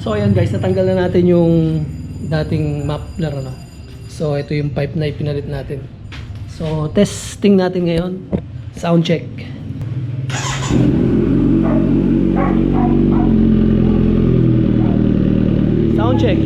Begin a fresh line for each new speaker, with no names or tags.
So ayan guys, natanggal na natin yung dating muffler, ano. So ito yung pipe na ipinalit natin. So testing natin ngayon. Sound check. Sound check.